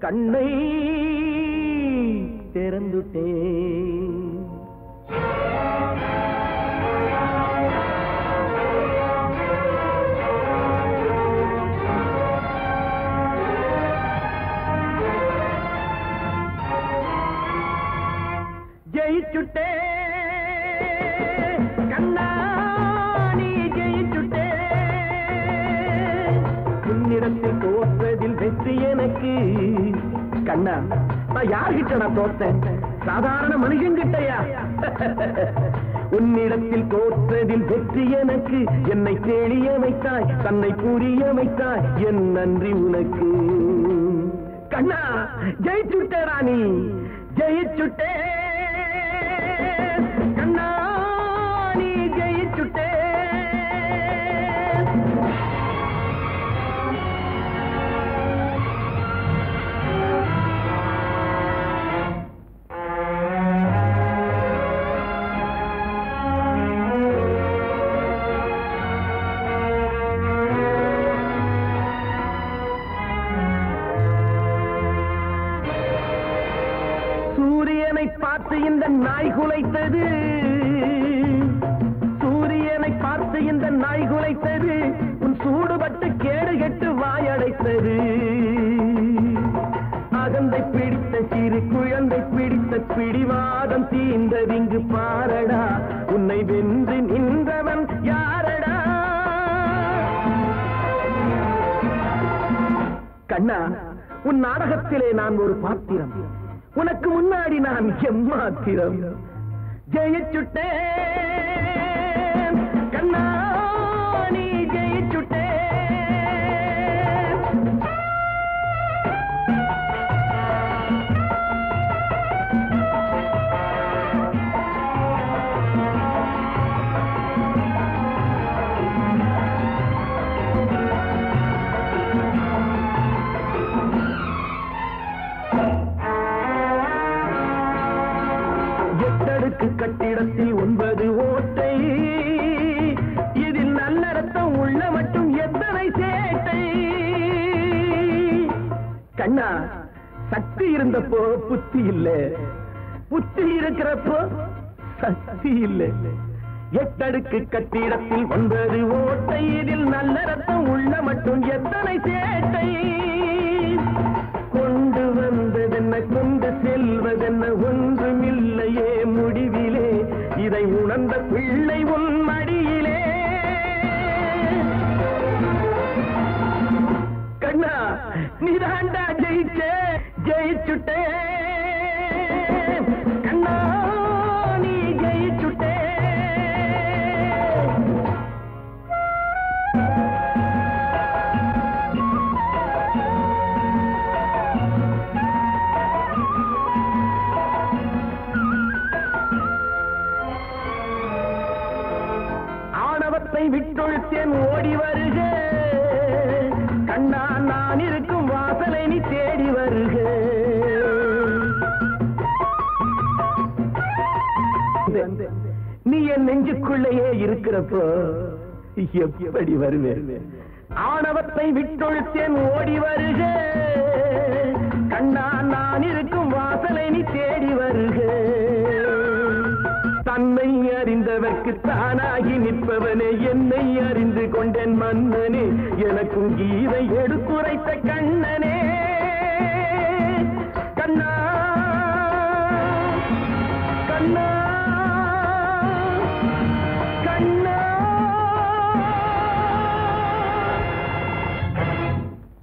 கண்ணை திறந்துட்டேன். ஜெயிச்சுட்டே கண்ணா நீ ஜெயிச்சுட்டே. உன்னிடத்தில் தோற்றதில் வெற்றி எனக்கு. கண்ணா நான் யார்கிட்ட நான் தோற்றேன்? சாதாரண மனுஷங்கிட்டயா? உன்னிடத்தில் தோற்றதில் வெற்றி எனக்கு. என்னை தேடிய வைத்தாய், தன்னை புரிய வைத்தாய், என் நன்றி உனக்கு. கண்ணா ஜெயிச்சுட்டே ராணி ஜெயிச்சுட்டே. கண்ணா நீ ஜெயிச்சுட்டே. சூரியனை பார்த்து இந்த நாய் குலைத்தது. சூரியனை பார்த்து இந்த நாய் குலைத்தது. உன் சூடுபட்டு கேடு கெட்டு வாயடைத்தது. அகந்தை பிடித்த சிறு குழந்தை பிடித்த பிடிவாதம் தீர்ந்ததிங்கு பாரடா. உன்னை வென்று நின்றவன் யாரடா? கண்ணா உன் நாடகத்திலே நான் ஒரு பாத்திரம். உனக்கு முன்னாடி நான் எம்மாத்திரம். ஜெயிச்சுட்டே கண்ணா நீ ஜெயிச்சுட்டே. கட்டிடத்தில் 9 ஓட்டை. இதில் நல்ல ரத்தம் உள்ள மட்டும் எத்தனை சேட்டை. கண்ணா சக்தி இருந்தப்போ புத்தி இல்ல, புத்தி இருக்கிறப்போ சக்தி இல்ல. 8 அடுக்கு கட்டிடத்தில் 9 ஓட்டை. இதில் நல்ல ரத்தம் உள்ள மட்டும் எத்தனை சேட்டை. கொண்டு வந்ததென்ன கொண்டு செல்வதென்ன ஒன்றுமில்லையே முடிவிலே. இதை உணர்ந்த பிள்ளை உன் மடியிலே. கண்ணா நீதாண்டா ஜெயிச்சே ஜெயிச்சுட்டே. கண்ணா நீ ஜெயிச்சுட்டே. விட்டொழுத்தேன் ஓடி வருக. கண்ணா நான் இருக்கும் வாசலை நீ தேடி வருக. நீ என் நெஞ்சுக்குள்ளேயே இருக்கிறப்போ எப்படி வருவேன்? ஆணவத்தை விட்டொழுத்தேன் ஓடி வருக. கண்ணா நான் இருக்கும் வாசலை நீ தேடி வருக. தன்னை அறிந்தவர்க்கு தானாகி நிற்பவனே, என்னை அறிந்து கொண்டேன் மன்னனே. எனக்கும் கீதை எடுத்துரைத்த கண்